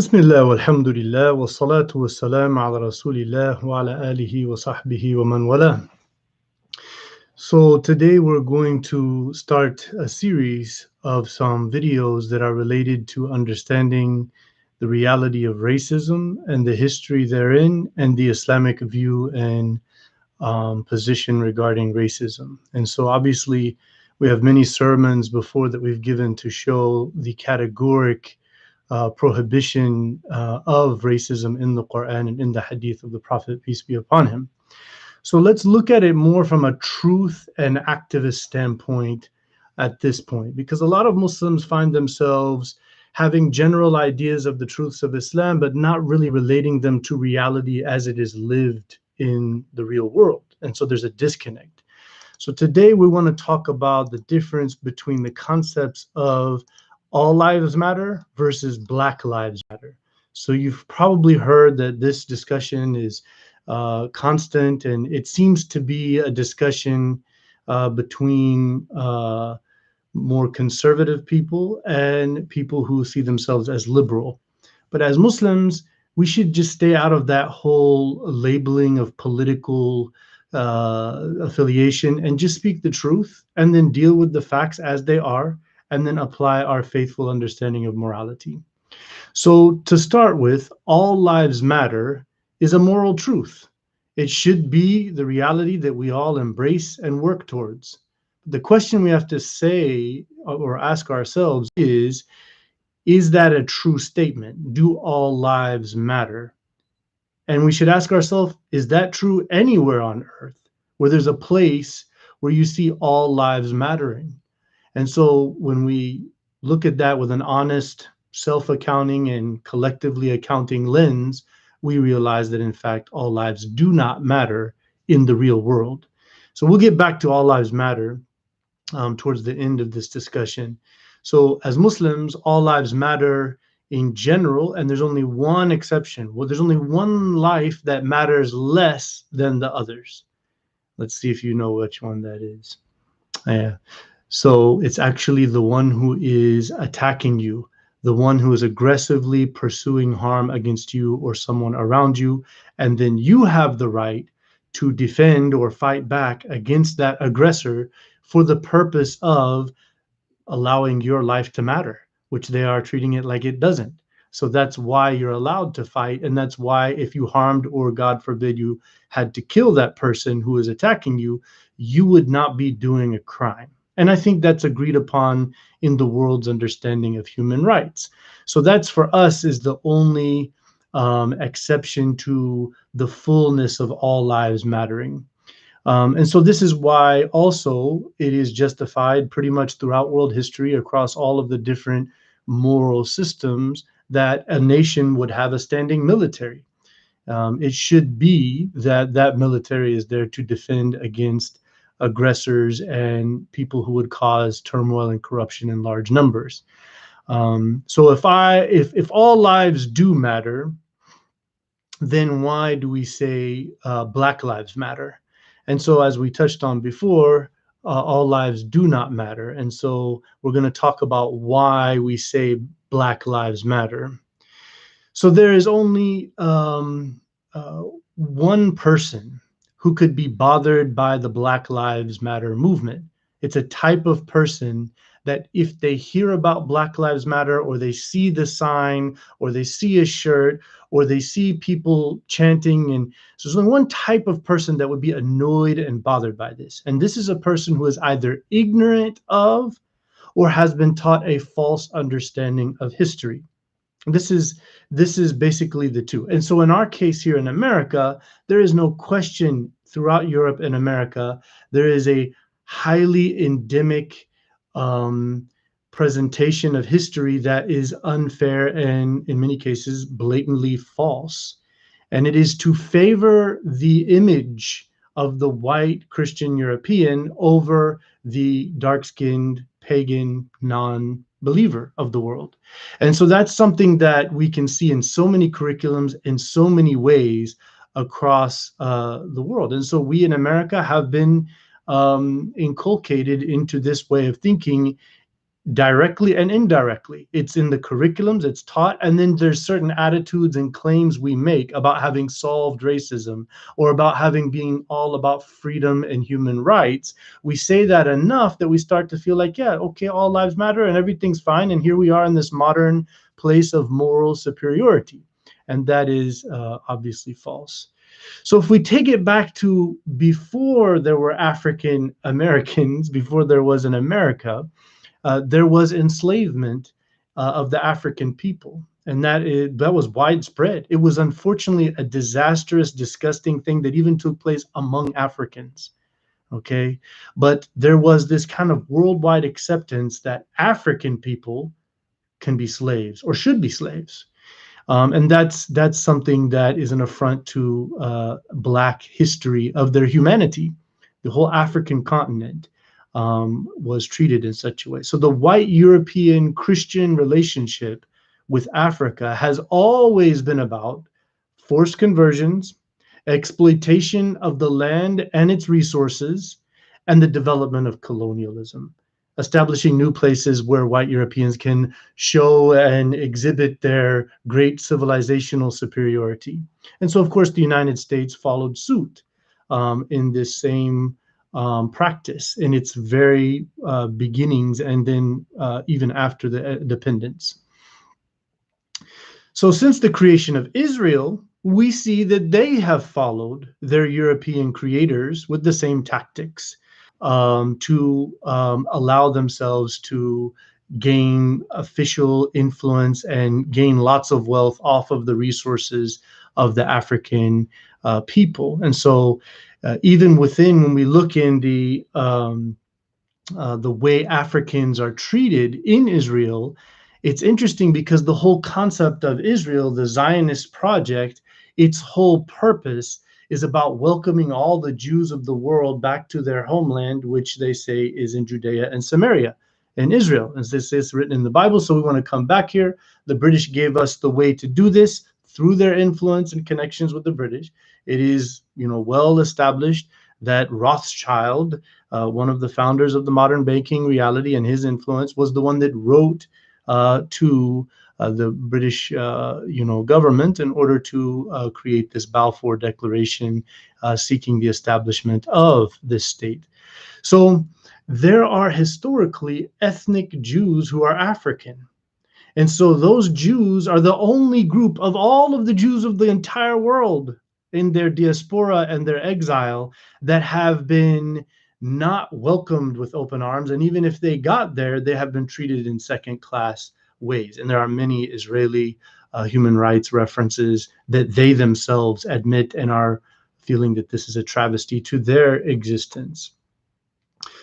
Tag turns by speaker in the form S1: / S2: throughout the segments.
S1: Bismillah walhamdulillah wa salatu wa salam ala rasulillah wa ala alihi wa sahbihi wa man wala. So today we're going to start a series of some videos that are related to understanding the reality of racism and the history therein and the Islamic view and position regarding racism. And so obviously we have many sermons before that we've given to show the categoric prohibition of racism in the Quran and in the hadith of the Prophet, peace be upon him. So let's look at it more from a truth and activist standpoint at this point, because a lot of Muslims find themselves having general ideas of the truths of Islam, but not really relating them to reality as it is lived in the real world. And so there's a disconnect. So today we want to talk about the difference between the concepts of all lives matter versus Black Lives Matter. So you've probably heard that this discussion is constant, and it seems to be a discussion between more conservative people and people who see themselves as liberal. But as Muslims, we should just stay out of that whole labeling of political affiliation and just speak the truth and then deal with the facts as they are and then apply our faithful understanding of morality. So to start with, all lives matter is a moral truth. It should be the reality that we all embrace and work towards. The question we have to say or ask ourselves is that a true statement? Do all lives matter? And we should ask ourselves, is that true anywhere on earth where there's a place where you see all lives mattering? And so when we look at that with an honest, self-accounting and collectively accounting lens, we realize that in fact, all lives do not matter in the real world. So we'll get back to all lives matter towards the end of this discussion. So as Muslims, all lives matter in general, and there's only one exception. Well, there's only one life that matters less than the others. Let's see if you know which one that is. Yeah. So it's actually the one who is attacking you, the one who is aggressively pursuing harm against you or someone around you, and then you have the right to defend or fight back against that aggressor for the purpose of allowing your life to matter, which they are treating it like it doesn't. So that's why you're allowed to fight, and that's why if you harmed or, God forbid, you had to kill that person who is attacking you, you would not be doing a crime. And I think that's agreed upon in the world's understanding of human rights. So that's for us is the only exception to the fullness of all lives mattering. And so this is why also it is justified pretty much throughout world history across all of the different moral systems that a nation would have a standing military. It should be that that military is there to defend against aggressors and people who would cause turmoil and corruption in large numbers. So if all lives do matter, then why do we say Black Lives Matter? And so as we touched on before, all lives do not matter. And so we're going to talk about why we say Black Lives Matter. So there is only one person who could be bothered by the Black Lives Matter movement. It's a type of person that if they hear about Black Lives Matter, or they see the sign, or they see a shirt, or they see people chanting, and so there's only one type of person that would be annoyed and bothered by this. And this is a person who is either ignorant of or has been taught a false understanding of history. This is basically the two. And so in our case here in America, there is no question throughout Europe and America, there is a highly endemic presentation of history that is unfair and in many cases blatantly false. And it is to favor the image of the white Christian European over the dark-skinned pagan non-believer of the world. And so that's something that we can see in so many curriculums in so many ways across the world. And so we in America have been inculcated into this way of thinking directly and indirectly. It's in the curriculums, it's taught, and then there's certain attitudes and claims we make about having solved racism or about having being all about freedom and human rights. We say that enough that we start to feel like, yeah, okay, all lives matter and everything's fine. And here we are in this modern place of moral superiority. And that is obviously false. So if we take it back to before there were African Americans, before there was an America, there was enslavement of the African people, and that was widespread. It was unfortunately a disastrous, disgusting thing that even took place among Africans. Okay, but there was this kind of worldwide acceptance that African people can be slaves or should be slaves. And that's something that is an affront to Black history of their humanity. The whole African continent was treated in such a way. So the white European Christian relationship with Africa has always been about forced conversions, exploitation of the land and its resources, and the development of colonialism, establishing new places where white Europeans can show and exhibit their great civilizational superiority. And so, of course, the United States followed suit in this same practice in its very beginnings and then even after the independence. So since the creation of Israel, we see that they have followed their European creators with the same tactics to allow themselves to gain official influence and gain lots of wealth off of the resources of the African people. And so even within, when we look in the way Africans are treated in Israel, it's interesting because the whole concept of Israel, the Zionist project, its whole purpose is about welcoming all the Jews of the world back to their homeland, which they say is in Judea and Samaria in Israel. As this is written in the Bible, so we want to come back here. The British gave us the way to do this through their influence and connections with the British. It is, well established that Rothschild, one of the founders of the modern banking reality, and his influence was the one that wrote to the British, government in order to create this Balfour Declaration, seeking the establishment of this state. So there are historically ethnic Jews who are African. And so those Jews are the only group of all of the Jews of the entire world in their diaspora and their exile that have been not welcomed with open arms. And even if they got there, they have been treated in second-class ways. And there are many Israeli human rights references that they themselves admit and are feeling that this is a travesty to their existence.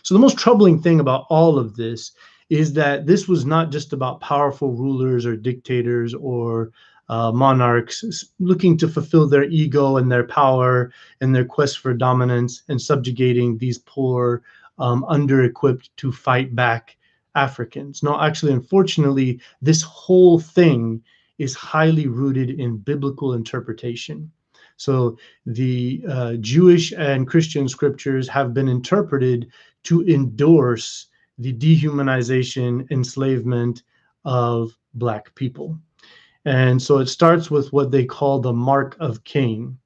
S1: So the most troubling thing about all of this is that this was not just about powerful rulers or dictators or monarchs looking to fulfill their ego and their power and their quest for dominance and subjugating these poor, under-equipped to fight back Africans. No, actually, unfortunately, this whole thing is highly rooted in biblical interpretation. So the Jewish and Christian scriptures have been interpreted to endorse the dehumanization, enslavement of Black people. And so it starts with what they call the mark of Cain.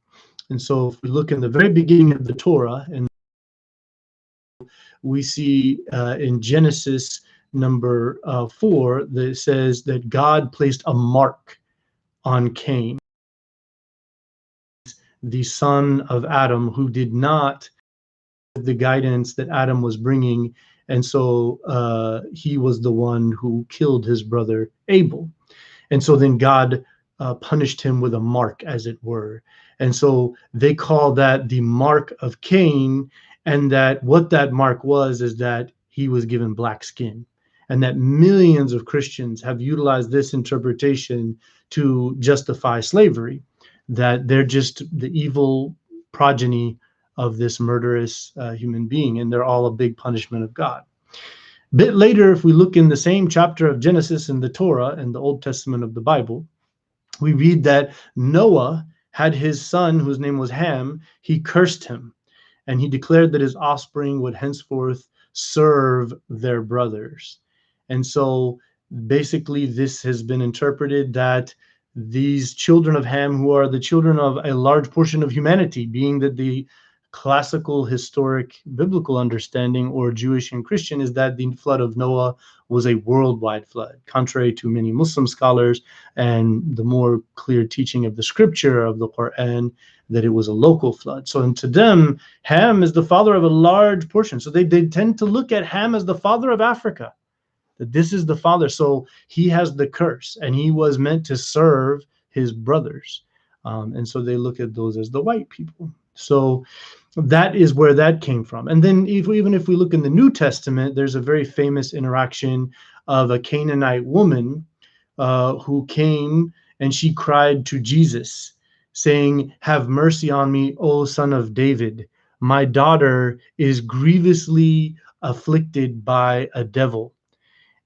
S1: And so if we look in the very beginning of the Torah, and we see in Genesis number 4, that it says that God placed a mark on Cain, the son of Adam, who did not have the guidance that Adam was bringing. And so he was the one who killed his brother Abel. And so then God punished him with a mark, as it were. And so they call that the mark of Cain. And that what that mark was is that he was given black skin. And that millions of Christians have utilized this interpretation to justify slavery, that they're just the evil progeny of this murderous human being, and they're all a big punishment of God. A bit later, if we look in the same chapter of Genesis in the Torah and the Old Testament of the Bible, we read that Noah had his son, whose name was Ham. He cursed him, and he declared that his offspring would henceforth serve their brothers. And so basically this has been interpreted that these children of Ham, who are the children of a large portion of humanity, being that the classical historic biblical understanding, or Jewish and Christian, is that the flood of Noah was a worldwide flood, contrary to many Muslim scholars and the more clear teaching of the scripture of the Quran, that it was a local flood. So, and to them, Ham is the father of a large portion. So they tend to look at Ham as the father of Africa, that this is the father. So he has the curse, and he was meant to serve his brothers. And so they look at those as the white people. So that is where that came from. And then even if we look in the New Testament, there's a very famous interaction of a Canaanite woman who came and she cried to Jesus, saying, "Have mercy on me, O Son of David. My daughter is grievously afflicted by a devil."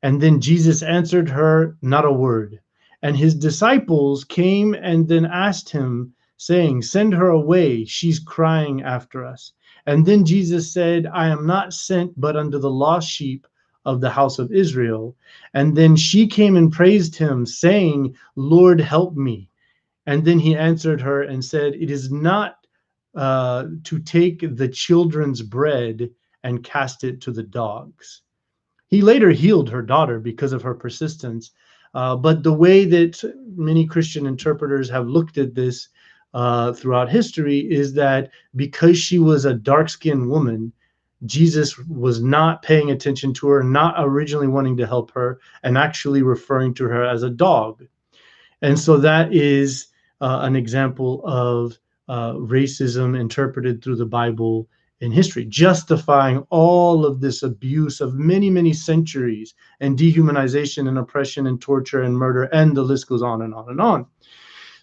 S1: And then Jesus answered her not a word. And his disciples came and then asked him, saying, "Send her away. She's crying after us." And then Jesus said, "I am not sent but unto the lost sheep of the house of Israel." And then she came and praised him, saying, "Lord, help me." And then he answered her and said, "It is not to take the children's bread and cast it to the dogs." He later healed her daughter because of her persistence. But the way that many Christian interpreters have looked at this throughout history is that because she was a dark-skinned woman, Jesus was not paying attention to her, not originally wanting to help her, and actually referring to her as a dog. And so that is an example of racism interpreted through the Bible in history, justifying all of this abuse of many, many centuries, and dehumanization and oppression and torture and murder, and the list goes on and on and on.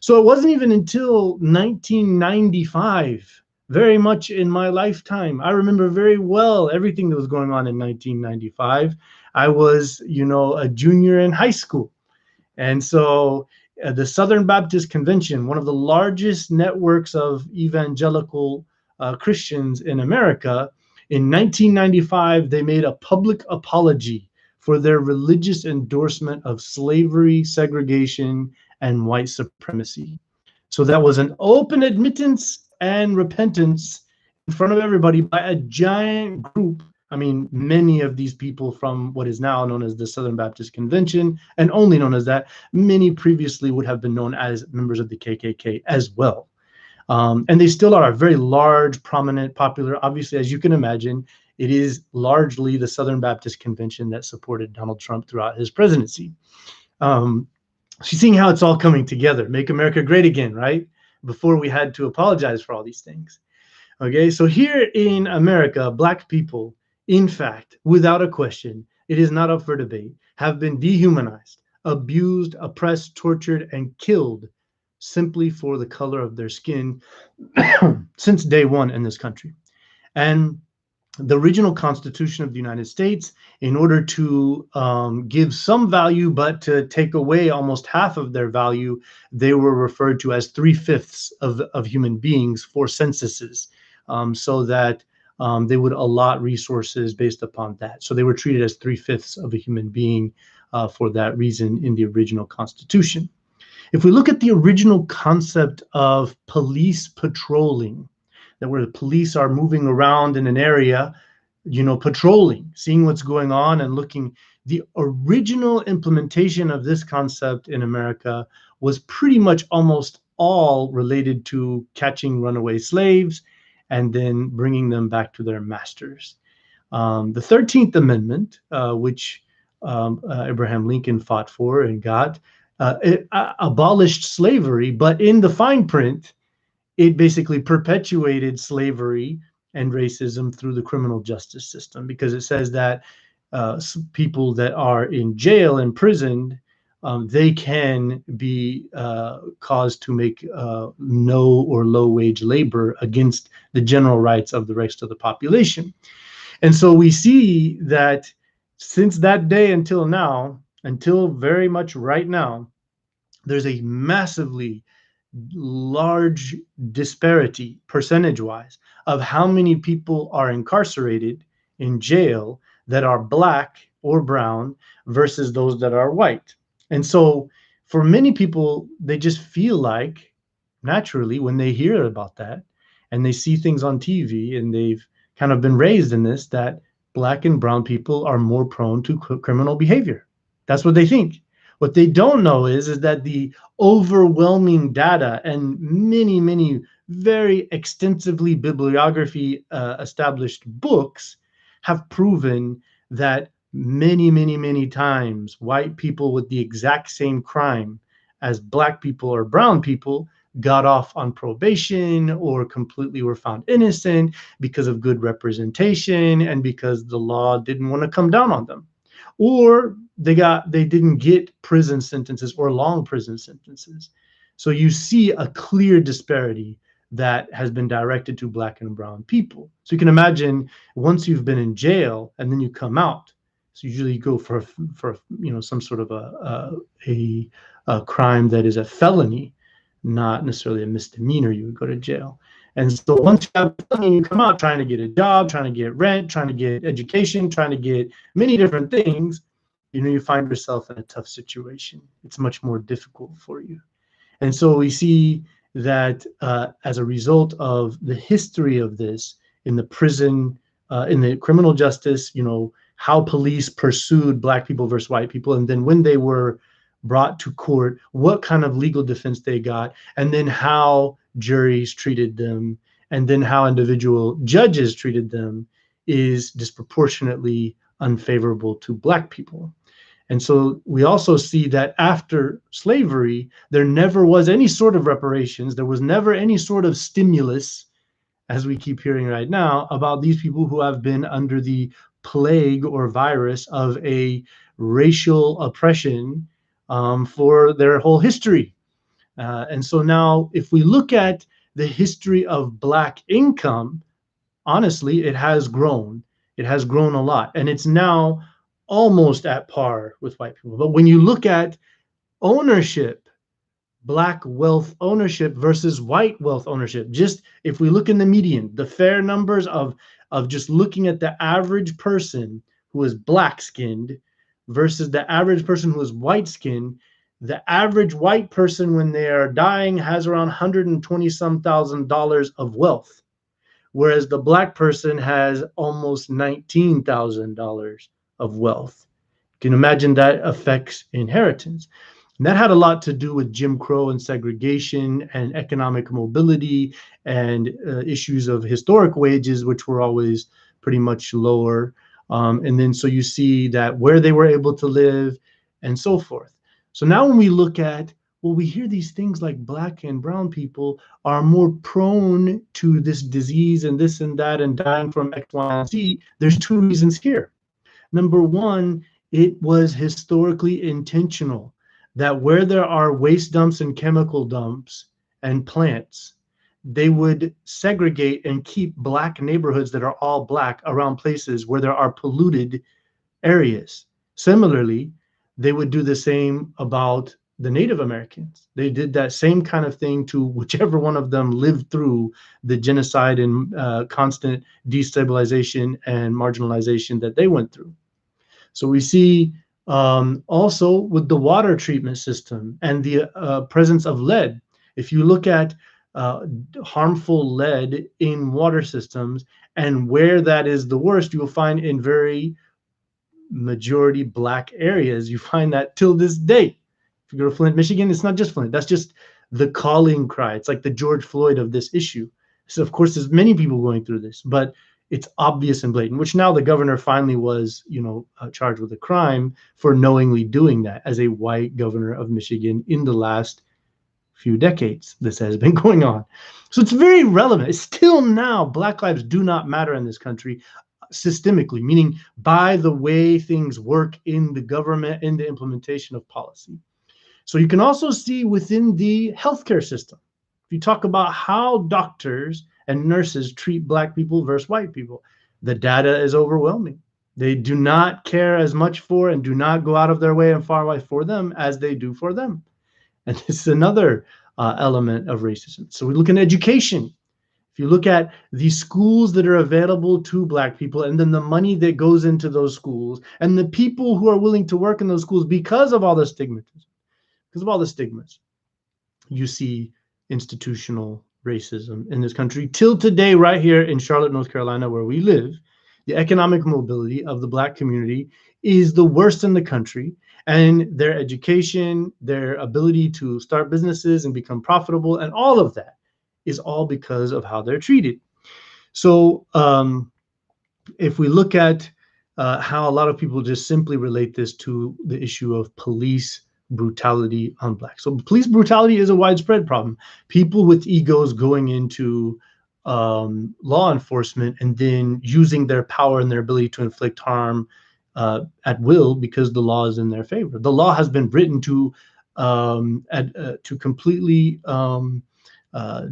S1: So it wasn't even until 1995, very much in my lifetime. I remember very well everything that was going on in 1995. I was, a junior in high school. And so the Southern Baptist Convention, one of the largest networks of evangelical Christians in America, in 1995, they made a public apology for their religious endorsement of slavery, segregation, and white supremacy. So that was an open admittance and repentance in front of everybody by a giant group. I mean, many of these people from what is now known as the Southern Baptist Convention, and only known as that, many previously would have been known as members of the KKK as well. And they still are a very large, prominent, popular. Obviously, as you can imagine, it is largely the Southern Baptist Convention that supported Donald Trump throughout his presidency. She's seeing how it's all coming together. Make America great again, right? Before we had to apologize for all these things. Okay, so here in America, Black people, in fact, without a question, it is not up for debate, have been dehumanized, abused, oppressed, tortured, and killed simply for the color of their skin since day one in this country. And the original Constitution of the United States, in order to give some value, but to take away almost half of their value, they were referred to as 3/5 of human beings for censuses, so that they would allot resources based upon that. So they were treated as 3/5 of a human being for that reason in the original Constitution. If we look at the original concept of police patrolling, that where the police are moving around in an area, patrolling, seeing what's going on and looking, the original implementation of this concept in America was pretty much almost all related to catching runaway slaves and then bringing them back to their masters. The 13th Amendment, which Abraham Lincoln fought for and got, it abolished slavery, but in the fine print, it basically perpetuated slavery and racism through the criminal justice system, because it says that people that are in jail, imprisoned, they can be caused to make no or low wage labor against the general rights of the rest of the population. And so we see that since that day until now, until very much right now, there's a massively large disparity percentage-wise of how many people are incarcerated in jail that are Black or brown versus those that are white. And so for many people, they just feel like naturally when they hear about that and they see things on TV and they've kind of been raised in this, that black and brown people are more prone to criminal behavior. That's what they think. What they don't know is that the overwhelming data and many very extensively bibliography established books have proven that many times white people with the exact same crime as black people or brown people got off on probation or completely were found innocent because of good representation and because the law didn't want to come down on them, or they didn't get prison sentences or long prison sentences. So you see a clear disparity that has been directed to black and brown people. So you can imagine once you've been in jail and then you come out, so usually you go for some sort of a crime that is a felony, not necessarily a misdemeanor. You would go to jail. And so once you have a felony, you come out trying to get a job, trying to get rent, trying to get education, trying to get many different things, you find yourself in a tough situation. It's much more difficult for you. And so we see that as a result of the history of this in the prison, in the criminal justice, how police pursued black people versus white people, and then when they were brought to court, what kind of legal defense they got, and then how juries treated them, and then how individual judges treated them is disproportionately unfavorable to black people. And so we also see that after slavery, there never was any sort of reparations. There was never any sort of stimulus, as we keep hearing right now, about these people who have been under the plague or virus of a racial oppression for their whole history. And so now if we look at the history of black income, honestly, it has grown. It has grown a lot. And it's now almost at par with white people. But when you look at ownership, black wealth ownership versus white wealth ownership, just if we look in the median, the fair numbers of just looking at the average person who is black skinned versus the average person who is white skinned, the average white person when they are dying has around $120,000 some of wealth, whereas the black person has almost $19,000 of wealth. You can imagine that affects inheritance. And that had a lot to do with Jim Crow and segregation and economic mobility and issues of historic wages, which were always pretty much lower. And then so you see that where they were able to live and so forth. So now when we look at, well, we hear these things like black and brown people are more prone to this disease and this and that and dying from X, Y, and Z. There's two reasons here. Number one, it was historically intentional that where there are waste dumps and chemical dumps and plants, they would segregate and keep black neighborhoods that are all black around places where there are polluted areas. Similarly, they would do the same about the Native Americans. They did that same kind of thing to whichever one of them lived through the genocide and constant destabilization and marginalization that they went through. So we see also with the water treatment system and the presence of lead. If you look at harmful lead in water systems and where that is the worst, you will find in very majority black areas. You find that till this day. If you go to Flint, Michigan, it's not just Flint. That's just the calling cry. It's like the George Floyd of this issue. So of course, there's many people going through this, but it's obvious and blatant, which now the governor finally was, charged with a crime for knowingly doing that as a white governor of Michigan in the last few decades. This has been going on. So it's very relevant. It's still now, Black lives do not matter in this country systemically, meaning by the way things work in the government, in the implementation of policy. So you can also see within the healthcare system, if you talk about how doctors and nurses treat black people versus white people, the data is overwhelming. They do not care as much for and do not go out of their way and far away for them as they do for them. And this is another element of racism. So we look in education. If you look at the schools that are available to Black people, and then the money that goes into those schools, and the people who are willing to work in those schools because of all the stigmas, you see institutional racism in this country. Till today, right here in Charlotte, North Carolina, where we live, the economic mobility of the Black community is the worst in the country, and their education, their ability to start businesses and become profitable, and all of that is all because of how they're treated. So if we look at how a lot of people just simply relate this to the issue of police brutality on Blacks. So police brutality is a widespread problem. People with egos going into law enforcement and then using their power and their ability to inflict harm at will because the law is in their favor. The law has been written to completely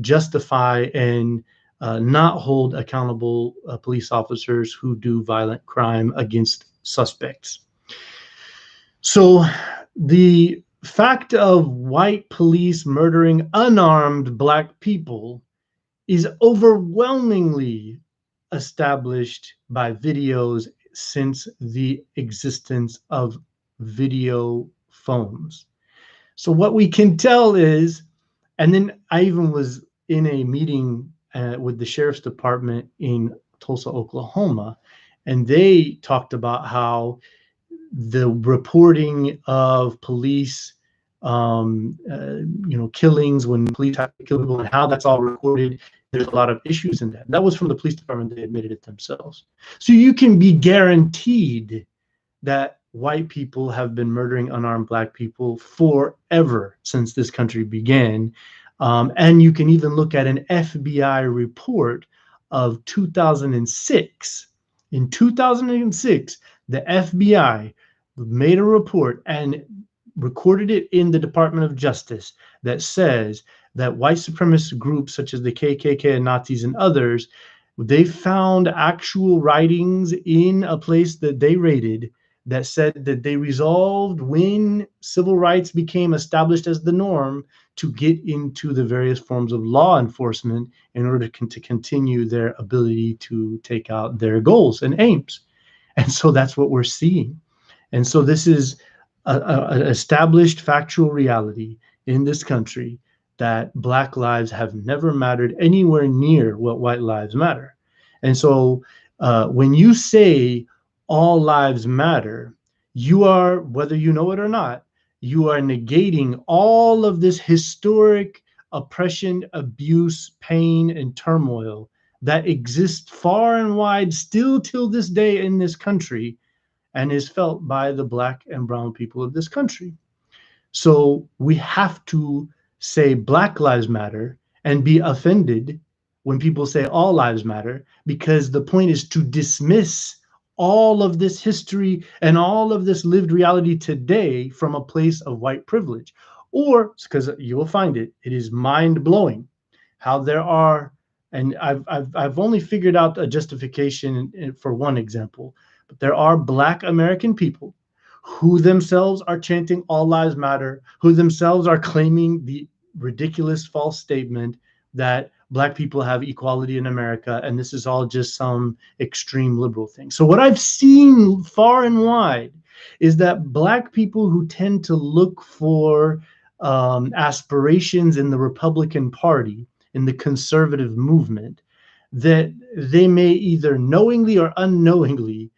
S1: justify and not hold accountable police officers who do violent crime against suspects. So the fact of white police murdering unarmed Black people is overwhelmingly established by videos since the existence of video phones. So what we can tell is, and then I even was in a meeting with the sheriff's department in Tulsa, Oklahoma, and they talked about how the reporting of police, killings when police have to kill people and how that's all recorded. There's a lot of issues in that. That was from the police department. They admitted it themselves. So you can be guaranteed that white people have been murdering unarmed Black people forever since this country began. And you can even look at an FBI report of 2006. In 2006, the FBI made a report and recorded it in the Department of Justice that says that white supremacist groups such as the KKK and Nazis and others, they found actual writings in a place that they raided that said that they resolved when civil rights became established as the norm to get into the various forms of law enforcement in order to continue their ability to take out their goals and aims. And so that's what we're seeing. And so this is an established factual reality in this country that Black lives have never mattered anywhere near what white lives matter. And so when you say all lives matter, you are, whether you know it or not, you are negating all of this historic oppression, abuse, pain, and turmoil that exists far and wide still till this day in this country and is felt by the Black and brown people of this country. So we have to say Black lives matter and be offended when people say all lives matter, because the point is to dismiss all of this history and all of this lived reality today from a place of white privilege. Or, because you will find it is mind-blowing how there are, and I've only figured out a justification for one example, but there are Black American people who themselves are chanting all lives matter, who themselves are claiming the ridiculous false statement that Black people have equality in America, and this is all just some extreme liberal thing. So what I've seen far and wide is that Black people who tend to look for aspirations in the Republican Party, in the conservative movement, that they may either knowingly or unknowingly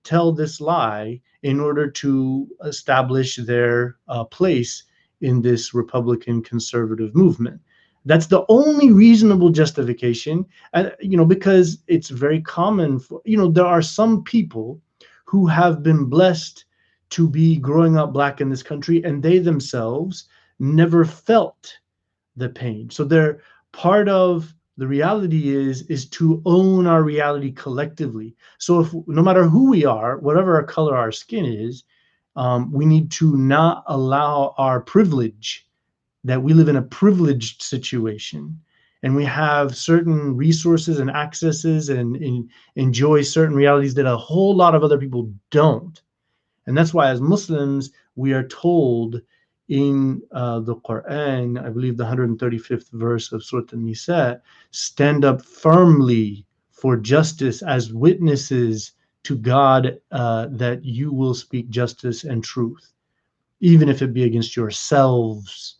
S1: tell this lie in order to establish their place in this Republican conservative movement. That's the only reasonable justification, because it's very common for, there are some people who have been blessed to be growing up Black in this country, and they themselves never felt the pain. So they're part of the reality is to own our reality collectively. So if no matter who we are, whatever our color our skin is, we need to not allow our privilege, that we live in a privileged situation and we have certain resources and accesses and enjoy certain realities that a whole lot of other people don't. And that's why as Muslims, we are told in the Quran, I believe the 135th verse of Surah An-Nisa, stand up firmly for justice as witnesses to God that you will speak justice and truth, even if it be against yourselves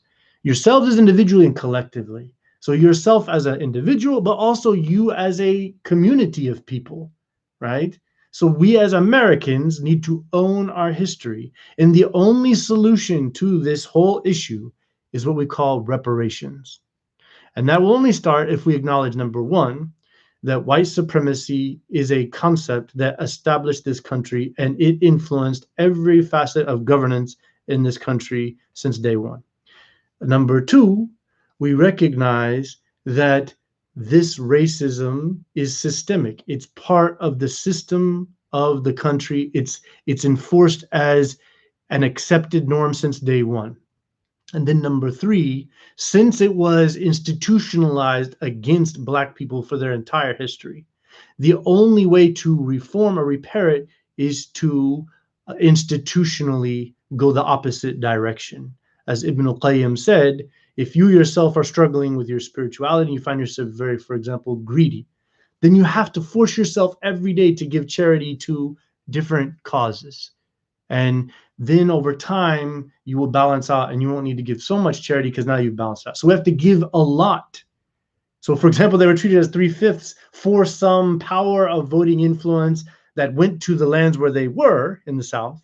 S1: as individually and collectively. So yourself as an individual, but also you as a community of people, right? So we as Americans need to own our history. And the only solution to this whole issue is what we call reparations. And that will only start if we acknowledge, number one, that white supremacy is a concept that established this country and it influenced every facet of governance in this country since day one. Number two, we recognize that this racism is systemic. It's part of the system of the country. It's enforced as an accepted norm since day one. And then number three, since it was institutionalized against Black people for their entire history, the only way to reform or repair it is to institutionally go the opposite direction. As Ibn al-Qayyim said, if you yourself are struggling with your spirituality and you find yourself very, for example, greedy, then you have to force yourself every day to give charity to different causes. And then over time, you will balance out and you won't need to give so much charity because now you've balanced out. So we have to give a lot. So for example, they were treated as 3/5 for some power of voting influence that went to the lands where they were in the South.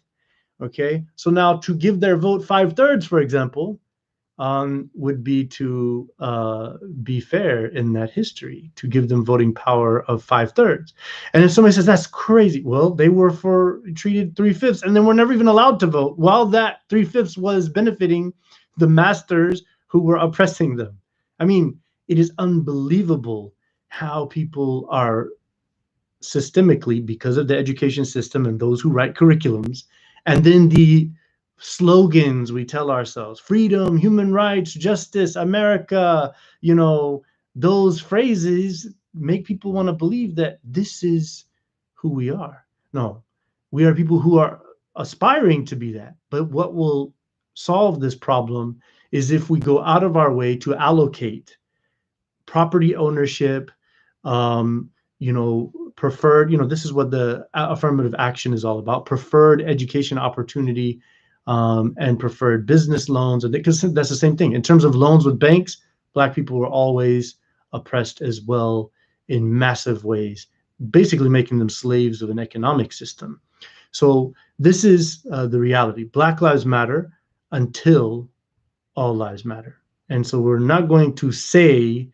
S1: Okay, so now to give their vote 5/3, for example, would be to be fair in that history, to give them voting power of 5/3. And if somebody says that's crazy, well, they were treated 3/5, and then were never even allowed to vote, while that 3/5 was benefiting the masters who were oppressing them. I mean, it is unbelievable how people are systemically, because of the education system and those who write curriculums, and then the slogans we tell ourselves, freedom, human rights, justice, America, those phrases make people want to believe that this is who we are. No, we are people who are aspiring to be that. But what will solve this problem is if we go out of our way to allocate property ownership, preferred, this is what the affirmative action is all about, preferred education opportunity, and preferred business loans, because that's the same thing. In terms of loans with banks, Black people were always oppressed as well in massive ways, basically making them slaves of an economic system. So this is the reality. Black lives matter until all lives matter. And so we're not going to say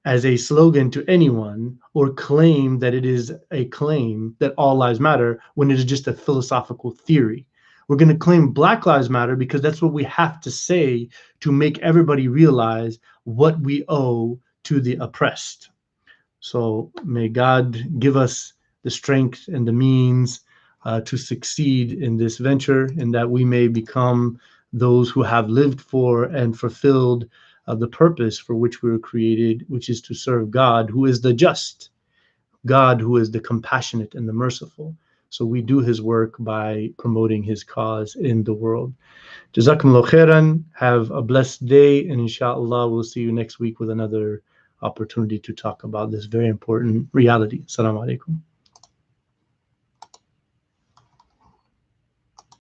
S1: as a slogan to anyone or claim that it is a claim that all lives matter when it is just a philosophical theory. We're going to claim Black Lives Matter because that's what we have to say to make everybody realize what we owe to the oppressed. So may God give us the strength and the means to succeed in this venture, and that we may become those who have lived for and fulfilled the purpose for which we were created, which is to serve God, who is the just, God, who is the compassionate and the merciful. So we do his work by promoting his cause in the world. Jazakumullah khairan. Have a blessed day, and inshallah we'll see you next week with another opportunity to talk about this very important reality. Assalamu alaikum.